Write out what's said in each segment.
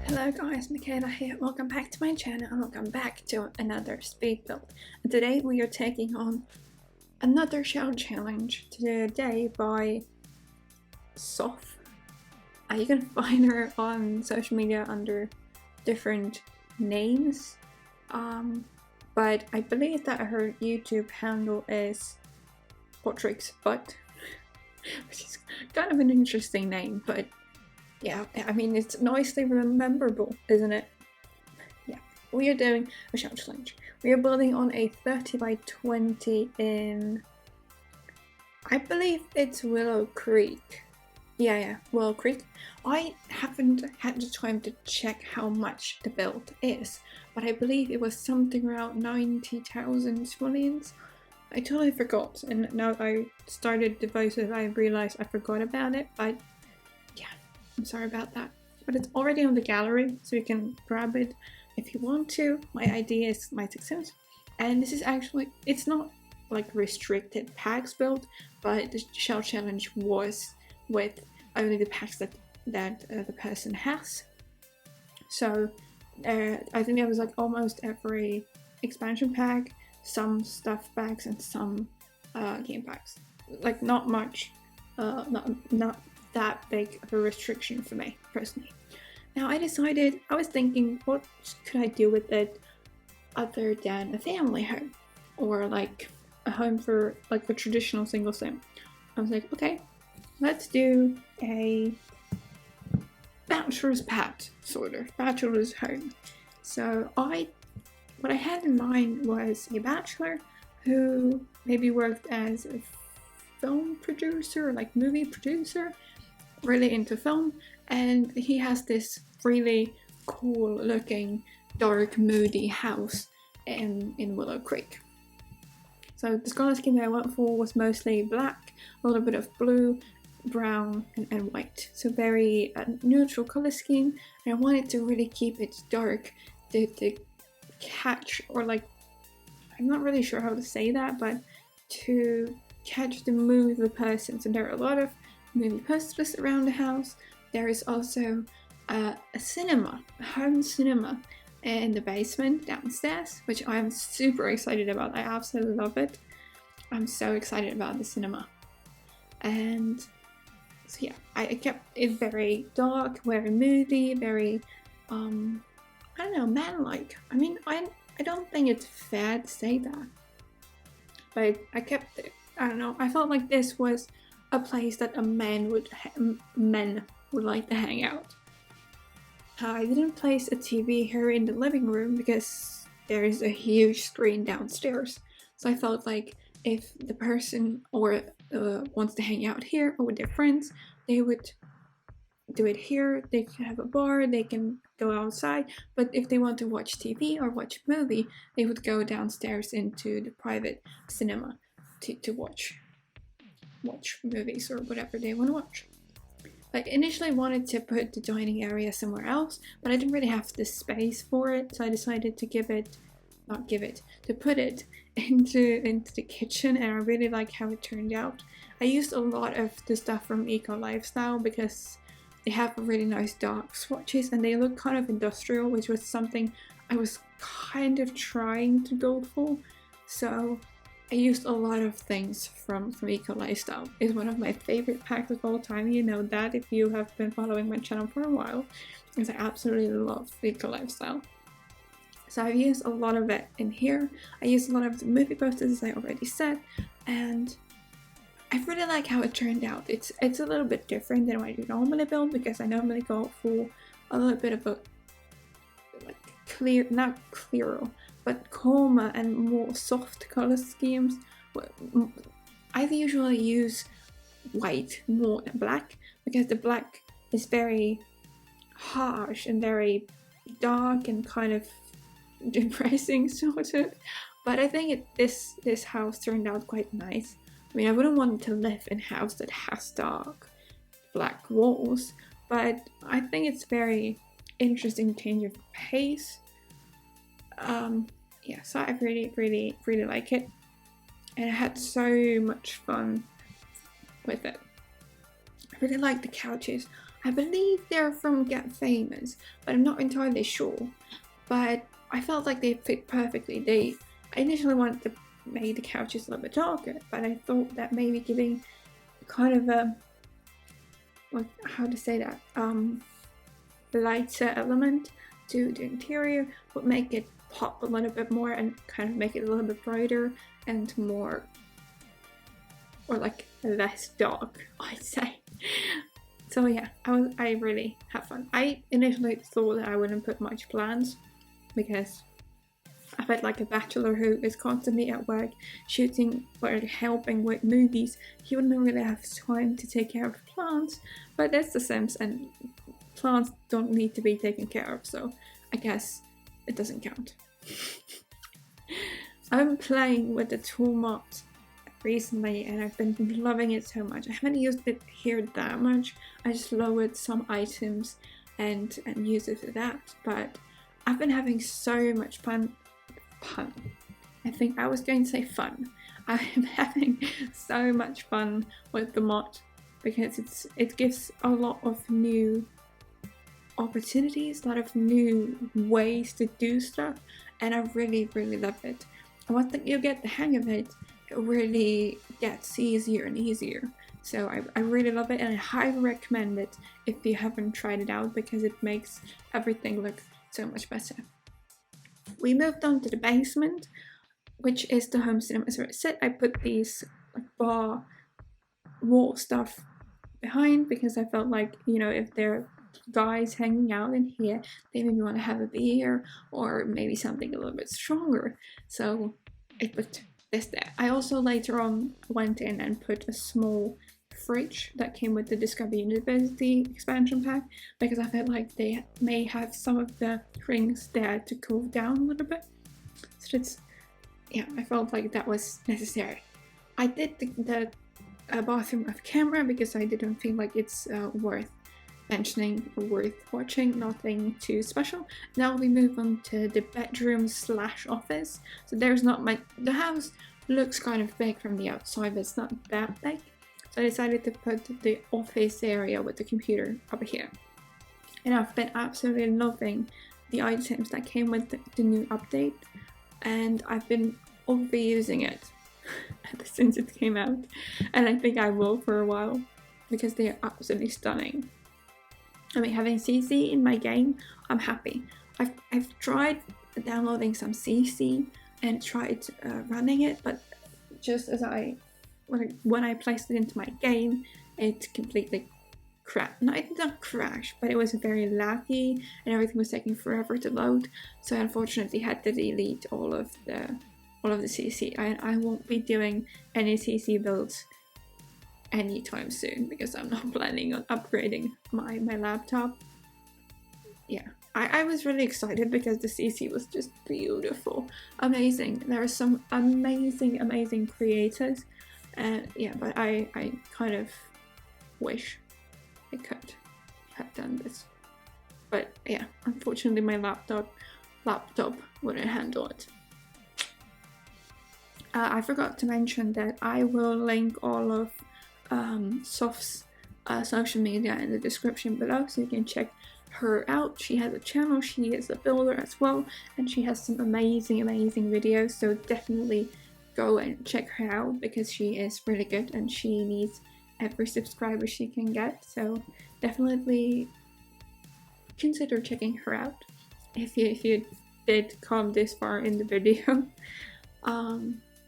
Hello guys, Michaela here. Welcome back to my channel and welcome back to another speed build. And today we are taking on another shell challenge today by Soph. You can find her on social media under different names, but I believe that her YouTube handle is Portrix Butt, which is kind of an interesting name, but yeah, I mean, it's nicely rememberable, isn't it? Yeah, we are doing a shell challenge. We are building on a 30 by 20 in, I believe it's Willow Creek. Yeah, Willow Creek. I haven't had the time to check how much the build is, but I believe it was something around 90,000 simoleons. I totally forgot, and now I started the voices, I realized I forgot about it, but yeah. I'm sorry about that, but it's already on the gallery, so you can grab it if you want to. My ID is mysixsims, and this is actually, it's not like restricted packs build, but the shell challenge was with only the packs that the person has. So I think there was like almost every expansion pack, some stuff packs, and some game packs. Like not much, not that big of a restriction for me personally. Now I was thinking, what could I do with it other than a family home or like a home for like a traditional single sim. I was like, okay, let's do a bachelor's pad, sort of bachelor's home. So what I had in mind was a bachelor who maybe worked as a film producer, like movie producer, really into film, and he has this really cool looking dark moody house in Willow Creek. So the color scheme that I went for was mostly black, a little bit of blue, brown, and white. So very neutral color scheme, and I wanted to really keep it dark to catch, or like, I'm not really sure how to say that, but to catch the mood of the person. So there are a lot of movie posters around the house. There is also a cinema, a home cinema in the basement downstairs, which I am super excited about. I absolutely love it. I'm so excited about the cinema. And so yeah, I kept it very dark, very moody, very I don't know, man-like. I mean, I don't think it's fair to say that, but I kept it. I don't know, I felt like this was a place that men would like to hang out. I didn't place a TV here in the living room because there is a huge screen downstairs. So I felt like if the person wants to hang out here or with their friends, they would do it here. They can have a bar, they can go outside, but if they want to watch TV or watch a movie, they would go downstairs into the private cinema to watch movies or whatever they want to watch. Like, initially I wanted to put the dining area somewhere else, but I didn't really have the space for it, so I decided to put it into the kitchen, and I really like how it turned out. I used a lot of the stuff from Eco Lifestyle because they have really nice dark swatches and they look kind of industrial, which was something I was kind of trying to go for. So I used a lot of things from Eco Lifestyle. It's one of my favorite packs of all time. You know that if you have been following my channel for a while, because I absolutely love Eco Lifestyle. So I've used a lot of it in here. I used a lot of the movie posters, as I already said, and I really like how it turned out. It's a little bit different than what I normally build, because I normally go for a little bit of a like not clearer, but calmer and more soft color schemes. I usually use white more than black, because the black is very harsh and very dark and kind of depressing sort of. But I think this house turned out quite nice. I mean, I wouldn't want to live in a house that has dark black walls, but I think it's very interesting change of pace. Yeah, so I really like it, and I had so much fun with it. I really like the couches. I believe they're from Get Famous, but I'm not entirely sure. But I felt like they fit perfectly. I initially wanted to make the couches a little bit darker, but I thought that maybe giving kind of a, like, how to say that, lighter element to the interior would make it pop a little bit more and kind of make it a little bit brighter and more, or like less dark, I'd say. So yeah, I really had fun. I initially thought that I wouldn't put much plans because I felt like a bachelor who is constantly at work shooting or helping with movies, he wouldn't really have time to take care of plants. But that's The Sims, and plants don't need to be taken care of, so I guess it doesn't count. I've been playing with the tool mod recently and I've been loving it so much. I haven't used it here that much. I just lowered some items and used it for that, but I've been having so much fun. I think I was going to say fun. I am having so much fun with the mod because it gives a lot of new opportunities, a lot of new ways to do stuff, and I really love it. And once you get the hang of it, it really gets easier and easier. So I really love it, and I highly recommend it if you haven't tried it out because it makes everything look so much better. We moved on to the basement, which is the home cinema. As I said, I put these like bar wall stuff behind because I felt like, you know, if there are guys hanging out in here, they maybe want to have a beer or maybe something a little bit stronger. So I put this there. I also later on went in and put a small fridge that came with the Discover University expansion pack because I felt like they may have some of the drinks there to cool down a little bit. So that's, yeah, I felt like that was necessary. I did the bathroom off camera because I didn't feel like it's worth mentioning or worth watching, nothing too special. Now we move on to the bedroom / office. So there's not much, the house looks kind of big from the outside, but it's not that big. So I decided to put the office area with the computer over here. And I've been absolutely loving the items that came with the new update. And I've been overusing it ever since it came out. And I think I will for a while because they are absolutely stunning. I mean, having CC in my game, I'm happy. I've tried downloading some CC and tried running it, but just as when I placed it into my game, it completely crashed. No, it did not crash, but it was very laggy and everything was taking forever to load. So I unfortunately had to delete all of the CC. I won't be doing any CC builds anytime soon because I'm not planning on upgrading my laptop. Yeah, I was really excited because the CC was just beautiful, amazing. There are some amazing creators, and yeah, but I kind of wish I could have done this, but yeah, unfortunately my laptop wouldn't handle it. I forgot to mention that I will link all of Soph's social media in the description below so you can check her out. She has a channel, she is a builder as well, and she has some amazing videos, so definitely go and check her out because she is really good and she needs every subscriber she can get, so definitely consider checking her out if you did come this far in the video.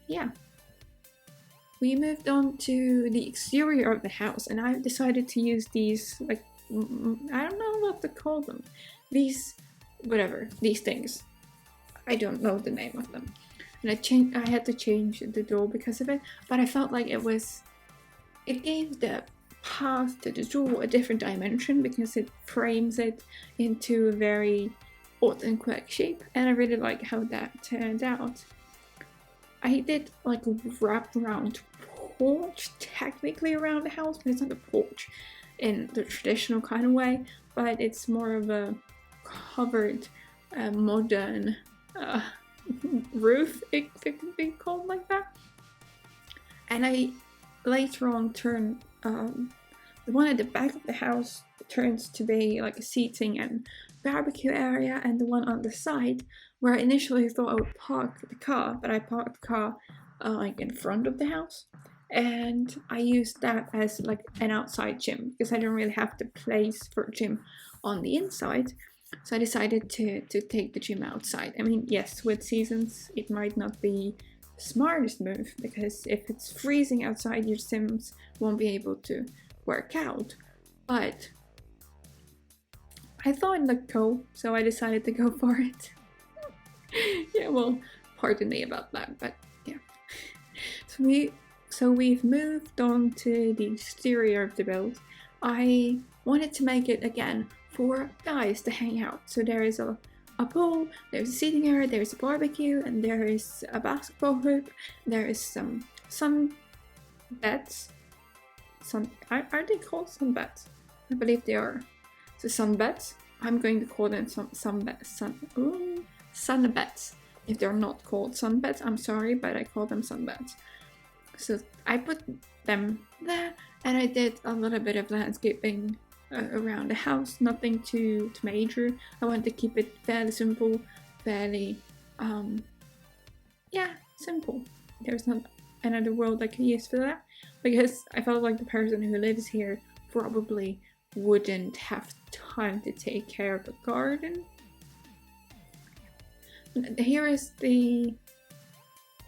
Yeah. We moved on to the exterior of the house, and I've decided to use these, like, I don't know what to call them. These things. I don't know the name of them. And I had to change the door because of it, but I felt like it gave the path to the door a different dimension because it frames it into a very odd and quirky shape, and I really like how that turned out. I did like a wrap around porch technically around the house, but it's not a porch in the traditional kind of way, but it's more of a covered modern roof, if it could be called like that. And I later on turned The one at the back of the house turns to be like a seating and barbecue area, and the one on the side, where I initially thought I would park the car, but I parked the car like in front of the house, and I used that as like an outside gym because I didn't really have the place for a gym on the inside. So I decided to take the gym outside. I mean, yes, with seasons it might not be the smartest move, because if it's freezing outside, your sims won't be able to work out. But I thought it looked cool, so I decided to go for it. Yeah, well, pardon me about that, but yeah. So we've moved on to the exterior of the build. I wanted to make it again for guys to hang out. So there is a pool, there's a seating area, there's a barbecue, and there is a basketball hoop. There is some sun beds. Are they called sun beds? I believe they are. So sun beds. I'm going to call them sun beds. If they're not called sun beds, I'm sorry, but I call them sun beds. So I put them there, and I did a little bit of landscaping around the house, nothing too major. I wanted to keep it fairly simple, fairly, simple. There's not another word I can use for that, because I felt like the person who lives here probably wouldn't have time to take care of the garden. Here is the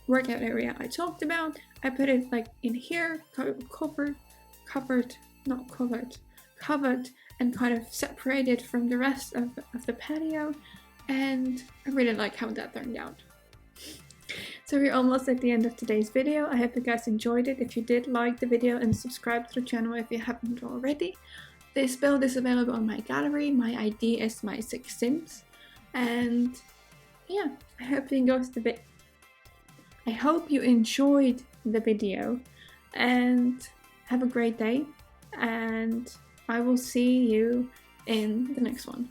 workout area I talked about. I put it like in here, covered and kind of separated from the rest of the patio, and I really like how that turned out. So we're almost at the end of today's video. I hope you guys enjoyed it. If you did, like the video and subscribe to the channel if you haven't already. This build is available on my gallery. My ID is mysixsims, and yeah, I hope you enjoyed the video, and have a great day, and I will see you in the next one.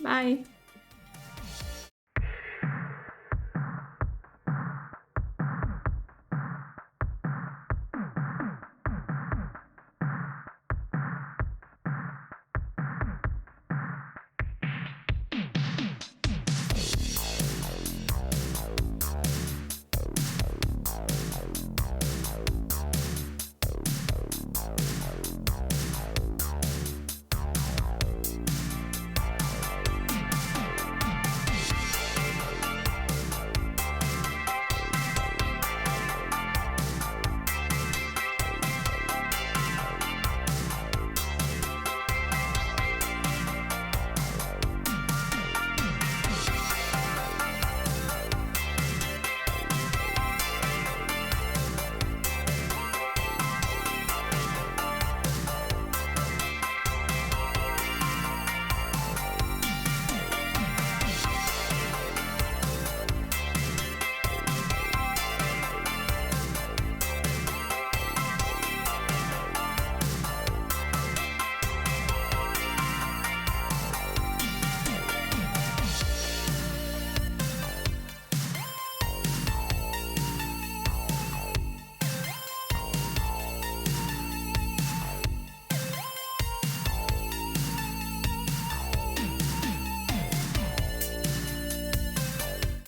Bye!